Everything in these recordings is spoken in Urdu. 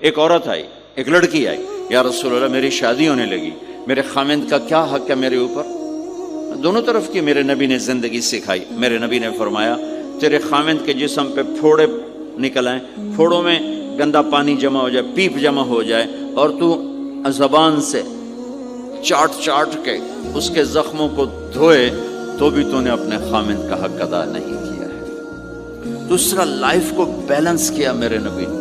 ایک عورت آئی، ایک لڑکی آئی، یا رسول اللہ میری شادی ہونے لگی، میرے خامند کا کیا حق ہے میرے اوپر؟ دونوں طرف کی میرے نبی نے زندگی سکھائی۔ میرے نبی نے فرمایا تیرے خامند کے جسم پہ پھوڑے نکل آئیں، پھوڑوں میں گندا پانی جمع ہو جائے، پیپ جمع ہو جائے، اور تو زبان سے چاٹ چاٹ کے اس کے زخموں کو دھوئے، تو بھی تو نے اپنے خامند کا حق ادا نہیں کیا ہے۔ دوسرا، لائف کو بیلنس کیا میرے نبی نے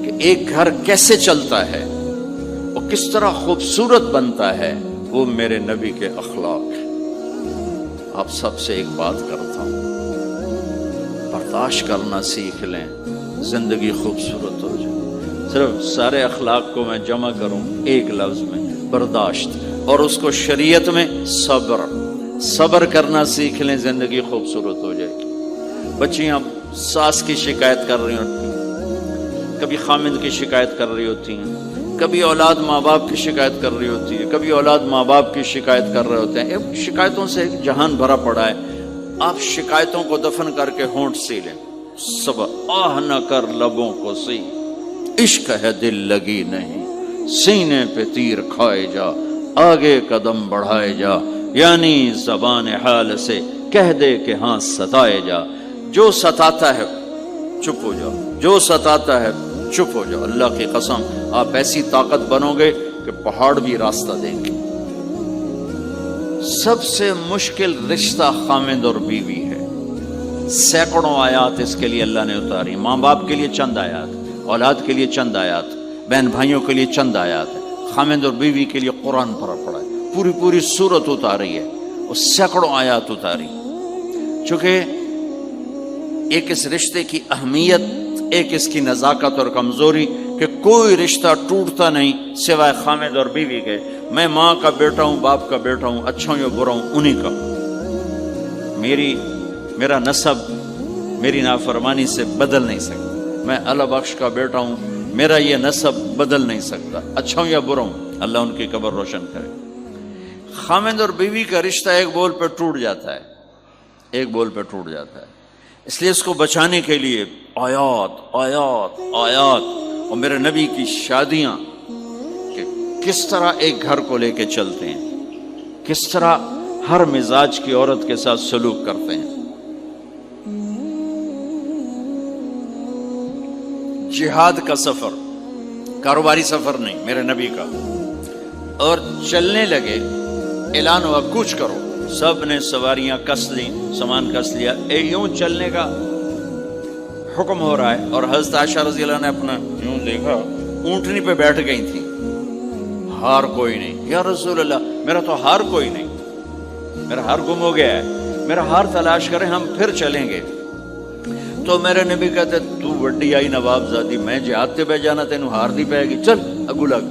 کہ ایک گھر کیسے چلتا ہے اور کس طرح خوبصورت بنتا ہے، وہ میرے نبی کے اخلاق ہیں۔ آپ سب سے ایک بات کرتا ہوں، برداشت کرنا سیکھ لیں، زندگی خوبصورت ہو جائے۔ صرف سارے اخلاق کو میں جمع کروں ایک لفظ میں، برداشت، اور اس کو شریعت میں صبر۔ صبر کرنا سیکھ لیں، زندگی خوبصورت ہو جائے گی۔ بچیاں ساس کی شکایت کر رہی ہوتی ہیں، کبھی خامند کی شکایت کر رہی ہوتی ہیں، کبھی اولاد ماں باپ کی شکایت کر رہی ہوتی ہے، کبھی اولاد ماں باپ کی شکایت کر رہے ہوتے ہیں۔ شکایتوں سے ایک جہان بھرا پڑا ہے۔ آپ شکایتوں کو دفن کر کے ہونٹ سی لیں، صبر، آہ نہ کر لبوں کو سی، عشق ہے دل لگی نہیں، سینے پہ تیر کھائے جا، آگے قدم بڑھائے جا، یعنی زبان حال سے کہہ دے کہ ہاں ستائے جا۔ جو ستاتا ہے چپ ہو جاؤ، جو ستاتا ہے چپ ہو جاؤ۔ اللہ کی قسم آپ ایسی طاقت بنو گے کہ پہاڑ بھی راستہ دیں گے۔ سب سے مشکل رشتہ خامند اور بیوی ہے۔ سینکڑوں آیات اس کے لیے اللہ نے اتاری، ماں باپ کے لیے چند آیات، اولاد کے لیے چند آیات، بہن بھائیوں کے لیے چند آیات، خامند اور بیوی کے لیے قرآن پڑھا پڑا ہے، پوری سورت اتاری ہے، اور سینکڑوں آیات اتاری۔ چونکہ ایک اس رشتے کی اہمیت، ایک اس کی نزاکت اور کمزوری کہ کوئی رشتہ ٹوٹتا نہیں سوائے خامد اور بیوی کے۔ میں ماں کا بیٹا ہوں، باپ کا بیٹا ہوں، اچھا ہوں یا برا ہوں، انہی کا۔ میرا نسب میری نافرمانی سے بدل نہیں سکتا۔ میں اللہ بخش کا بیٹا ہوں، میرا یہ نسب بدل نہیں سکتا، اچھا ہوں یا برا ہوں۔ اللہ ان کی قبر روشن کرے۔ خامد اور بیوی کا رشتہ ایک بول پہ ٹوٹ جاتا ہے، ایک بول پہ ٹوٹ جاتا ہے۔ اس لیے اس کو بچانے کے لیے آیات آیات آیات، اور میرے نبی کی شادیاں کہ کس طرح ایک گھر کو لے کے چلتے ہیں، کس طرح ہر مزاج کی عورت کے ساتھ سلوک کرتے ہیں۔ جہاد کا سفر، کاروباری سفر نہیں، میرے نبی کا، اور چلنے لگے، اعلان ہوا کوچ کرو، سب نے سواریاں کس لی، سامان کس لیا، یوں چلنے کا حکم ہو رہا ہے۔ اور حضرت عائشہ رضی اللہ نے اپنا یوں دیکھا، اونٹنی پہ بیٹھ گئی تھی، ہار کوئی نہیں۔ یا رسول اللہ میرا تو ہار کوئی نہیں، میرا ہار گم ہو گیا ہے، میرا ہار تلاش کریں، ہم پھر چلیں گے۔ تو میرے نبی کہتے تو وڈی آئی نواب زادی، میں جہاد تے پہ جانا، تینوں ہار دی پائے گی، چل اگو لگ۔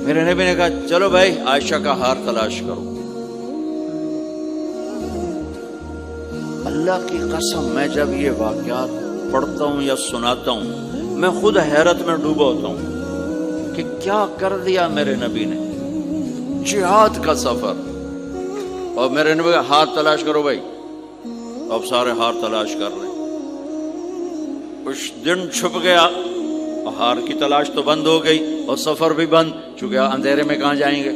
میرے نبی نے کہا چلو بھائی عائشہ کا ہار تلاش کرو۔ اللہ کی قسم میں جب یہ واقعات پڑھتا ہوں یا سناتا ہوں، میں خود حیرت میں ڈوبا ہوتا ہوں کہ کیا کر دیا میرے نبی نے۔ جہاد کا سفر، اور میرے نبی کا ہار تلاش کرو بھائی، اب سارے ہار تلاش کر رہے ہیں۔ کچھ دن چھپ گیا، اور ہار کی تلاش تو بند ہو گئی، اور سفر بھی بند، چونکہ اندھیرے میں کہاں جائیں گے۔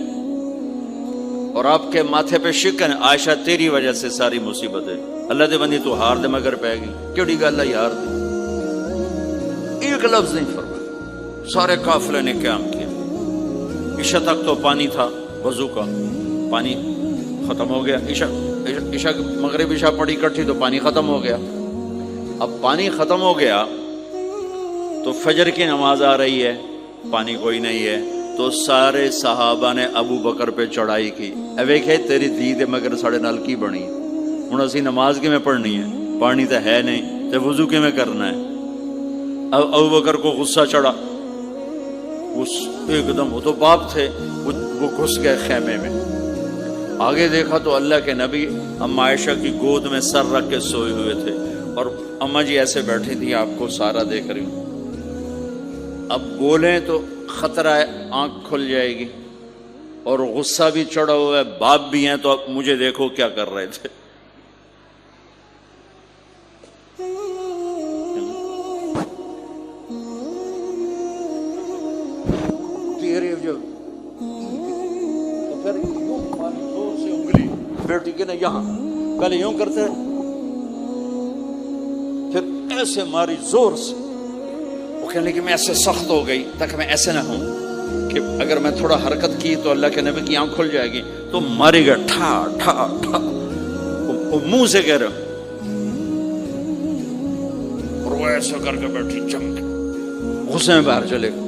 اور آپ کے ماتھے پہ شکن، عائشہ تیری وجہ سے ساری مصیبت ہے، اللہ دے بندی تو ہار دے مگر پہ گی، کیڑی گل ہے یار دی۔ ایک لفظ نہیں فرمایا، سارے قافلے نے قیام کیا۔ عشاء تک تو پانی تھا، وضو کا پانی ختم ہو گیا، عشاء مغرب عشاء پڑی اکٹھی تو پانی ختم ہو گیا۔ اب پانی ختم ہو گیا تو فجر کی نماز آ رہی ہے، پانی کوئی نہیں ہے، تو سارے صحابہ نے ابو بکر پہ چڑھائی کی، ویکھے تیری دھی دے مگر ساڑے نال کی بنی، ہن اسی نماز کی میں پڑھنی ہے، پانی تو ہے نہیں، تو وضو کی میں کرنا ہے۔ اب ابو بکر کو غصہ چڑھا، ایک دم، وہ تو باپ تھے، وہ گھس گئے خیمے میں۔ آگے دیکھا تو اللہ کے نبی اما عائشہ کی گود میں سر رکھ کے سوئے ہوئے تھے، اور اما جی ایسے بیٹھی تھی، آپ کو سارا دیکھ رہی ہوں۔ اب بولیں تو خطرہ ہے آنکھ کھل جائے گی، اور غصہ بھی چڑھا ہوا ہے، باپ بھی ہیں، تو اب مجھے دیکھو کیا کر رہے تھے۔ بیٹی کے نا یہاں پہلے یوں کرتے پھر ایسے ماری زور سے. وہ کہنے لگی میں ایسے سخت ہو گئی تاکہ میں ایسے نہ ہوں کہ اگر میں تھوڑا حرکت کی تو اللہ کے نبی کی آنکھ کھل جائے گی. تو ماری گیا ٹھا ٹھا ٹھا, وہ منہ سے کہہ رہے اور وہ ایسا کر کے بیٹھی چمک غصے میں باہر چلے گئے.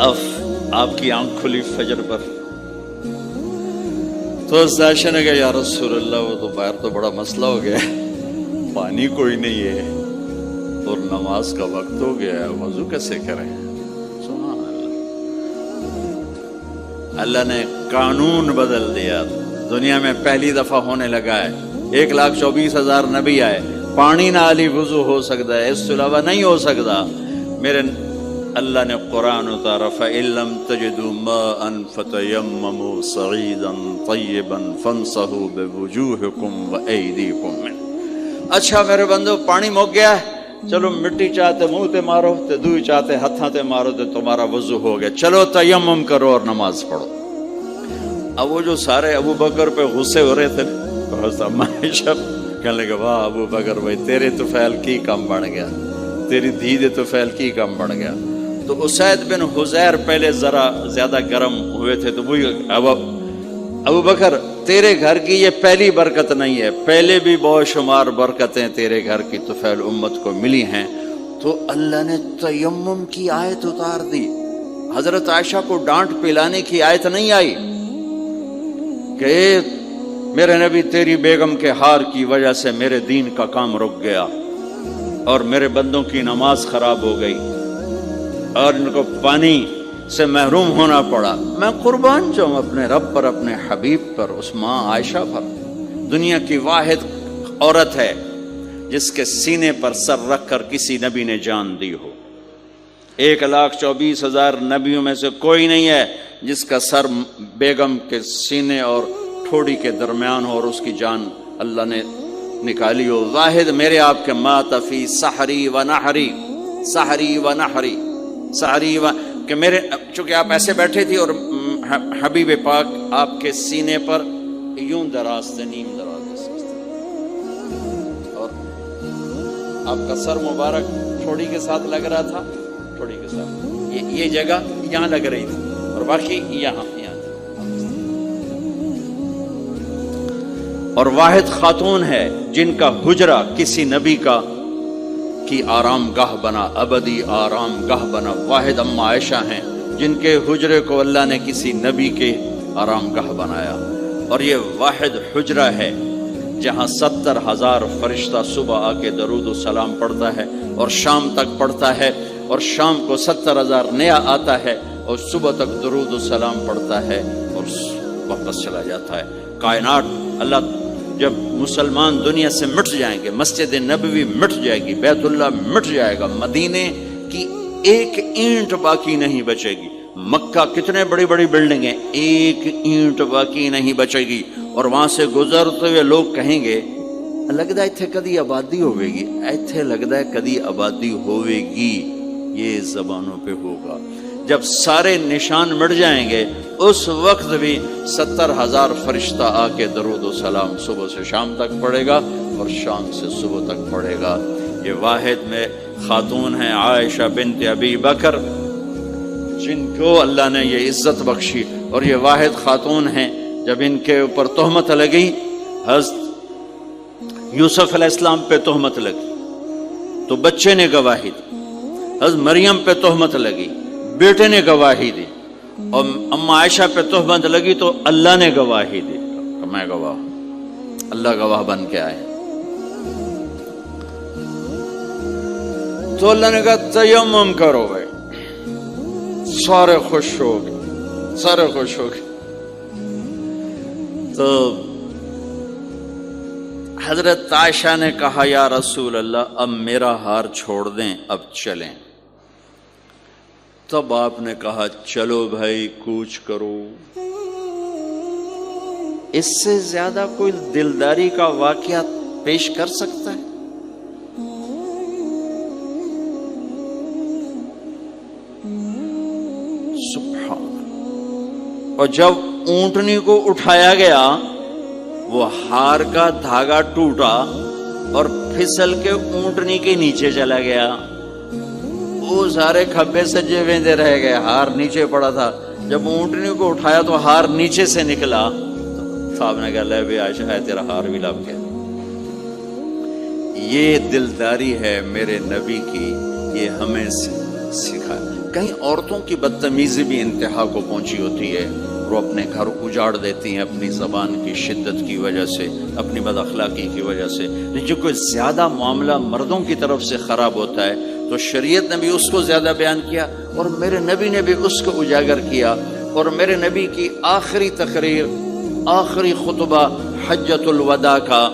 اب آپ کی آنکھ کھلی فجر پر تو عائشہ نے کہا یا رسول اللہ وہ تو باہر تو بڑا مسئلہ ہو گیا ہے, پانی کوئی نہیں ہے اور نماز کا وقت ہو گیا ہے, وضو کیسے کریں. سبحان اللہ, اللہ نے قانون بدل دیا. دنیا میں پہلی دفعہ ہونے لگا ہے 1,24,000 نبی آئے, پانی نہ علی وضو ہو سکتا ہے, اس کے علاوہ نہیں ہو سکتا. میرے اللہ نے قرآن اتارا فَإِن لَّمْ تَجِدُوا مَاءً فَتَيَمَّمُوا صَعِيدًا طَيِّبًا فَامْسَحُوا بِوُجُوهِكُمْ وَأَيْدِيكُمْ مِنْهُ. اچھا میرے بندو پانی مک گیا ہے, چلو مٹی چاہتے منہ تے مارو تے دوئی چاہتے ہتھاں تے مارو تے تمہارا وضو ہو گیا, چلو تیمم کرو اور نماز پڑھو. اب وہ جو سارے ابو بکر پہ غصے ہو رہے تھے عائشہ کہنے لگے واہ ابو بکر بھائی تیرے تو فعل کی کم بڑھ گیا, تیری دھی دے تو فعل کی کم بڑھ گیا. تو اسید بن حزیر پہلے ذرا زیادہ گرم ہوئے تھے تو وہی ابو بکر تیرے گھر کی یہ پہلی برکت نہیں ہے, پہلے بھی بہت شمار برکتیں تیرے گھر کی طفیل امت کو ملی ہیں. تو اللہ نے تیمم کی آیت اتار دی. حضرت عائشہ کو ڈانٹ پلانے کی آیت نہیں آئی کہ میرے نبی تیری بیگم کے ہار کی وجہ سے میرے دین کا کام رک گیا اور میرے بندوں کی نماز خراب ہو گئی اور ان کو پانی سے محروم ہونا پڑا. میں قربان جاؤں اپنے رب پر, اپنے حبیب پر, اس ماں عائشہ پر. دنیا کی واحد عورت ہے جس کے سینے پر سر رکھ کر کسی نبی نے جان دی ہو. 1,24,000 نبیوں میں سے کوئی نہیں ہے جس کا سر بیگم کے سینے اور ٹھوڑی کے درمیان ہو اور اس کی جان اللہ نے نکالی ہو. واحد میرے آپ کے مات فی سحری و نحری, سحری و نحری, سحری و کہ میرے چونکہ آپ ایسے بیٹھے تھی اور حبیب پاک آپ کے سینے پر یوں دراز تھے, نیم دراز اور آپ کا سر مبارک ٹھوڑی کے ساتھ لگ رہا تھا, ٹھوڑی کے ساتھ یہ جگہ یہاں لگ رہی تھی اور باقی یہاں تھی. اور واحد خاتون ہے جن کا حجرہ کسی نبی کی آرام گاہ بنا, ابدی آرام گاہ بنا. واحد اماں عائشہ ہیں جن کے حجرے کو اللہ نے کسی نبی کے آرام گاہ بنایا. اور یہ واحد حجرہ ہے جہاں 70,000 فرشتہ صبح آ کے درود و سلام پڑھتا ہے اور شام تک پڑھتا ہے, اور شام کو 70,000 نیا آتا ہے اور صبح تک درود و سلام پڑھتا ہے اور واپس چلا جاتا ہے. کائنات اللہ جب مسلمان دنیا سے مٹ جائیں گے, مسجد نبوی مٹ جائے گی, بیت اللہ مٹ جائے گا, مدینے کی ایک اینٹ باقی نہیں بچے گی, مکہ کتنے بڑی بڑی بلڈنگیں, ایک اینٹ باقی نہیں بچے گی. اور وہاں سے گزرتے ہوئے لوگ کہیں گے لگتا ہے اتھے کدی آبادی ہوئے گی, ایتھے لگتا ہے کدی آبادی ہوئے گی. یہ زبانوں پہ ہوگا. جب سارے نشان مٹ جائیں گے اس وقت بھی 70,000 فرشتہ آ کے درود و سلام صبح سے شام تک پڑھے گا اور شام سے صبح تک پڑھے گا. یہ واحد میں خاتون ہیں عائشہ بنت ابی بکر جن کو اللہ نے یہ عزت بخشی. اور یہ واحد خاتون ہیں جب ان کے اوپر تہمت لگی, حضرت یوسف علیہ السلام پہ تہمت لگی تو بچے نے گواہی دی, حضرت مریم پہ تہمت لگی بیٹے نے گواہی دی, اور اماں عائشہ پہ تہمت لگی تو اللہ نے گواہی دی. میں گواہ, اللہ گواہ بن کے آئے. تو اللہ نے کہا تیمم کرو بھائی. سارے خوش ہو گئے, سارے خوش ہو گئے. تو حضرت عائشہ نے کہا یا رسول اللہ اب میرا ہار چھوڑ دیں, اب چلیں. تب آپ نے کہا چلو بھائی کوچ کرو. اس سے زیادہ کوئی دلداری کا واقعہ پیش کر سکتا ہے؟ سبحان اللہ. اور جب اونٹنی کو اٹھایا گیا وہ ہار کا دھاگا ٹوٹا اور پھسل کے اونٹنی کے نیچے چلا گیا. وہ سارے کھبے سجے ویندے رہ گئے, ہار نیچے پڑا تھا. جب اونٹنی کو اٹھایا تو ہار نیچے سے نکلا. صاحب نے کہا لے بھی عائشہ ہے تیرا ہار بھی لب گیا. یہ دلداری ہے میرے نبی کی, یہ ہمیں سکھا. کہیں عورتوں کی بدتمیزی بھی انتہا کو پہنچی ہوتی ہے, وہ اپنے گھر اجاڑ دیتی ہیں اپنی زبان کی شدت کی وجہ سے, اپنی بد اخلاقی کی وجہ سے. لیکن جو کوئی زیادہ معاملہ مردوں کی طرف سے خراب ہوتا ہے تو شریعت نے بھی اس کو زیادہ بیان کیا اور میرے نبی نے بھی اس کو اجاگر کیا. اور میرے نبی کی آخری تقریر, آخری خطبہ حجۃ الوداع کا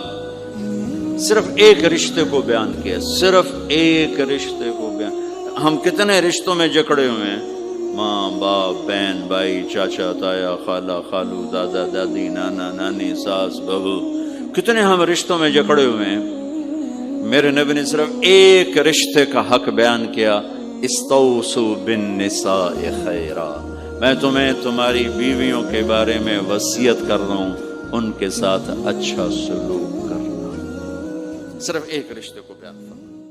صرف ایک رشتے کو بیان کیا, صرف ایک رشتے کو بیان. ہم کتنے رشتوں میں جکڑے ہوئے ہیں, ماں باپ, بہن بھائی, چاچا تایا, خالہ خالو, دادا دادی, نانا نانی, ساس بہو, کتنے ہم رشتوں میں جکڑے ہوئے ہیں. میرے نبی نے صرف ایک رشتے کا حق بیان کیا, استوصوا بالنساء خیرا, میں تمہیں تمہاری بیویوں کے بارے میں وصیت کر رہا ہوں, ان کے ساتھ اچھا سلوک کرنا. صرف ایک رشتے کو بیان کرنا.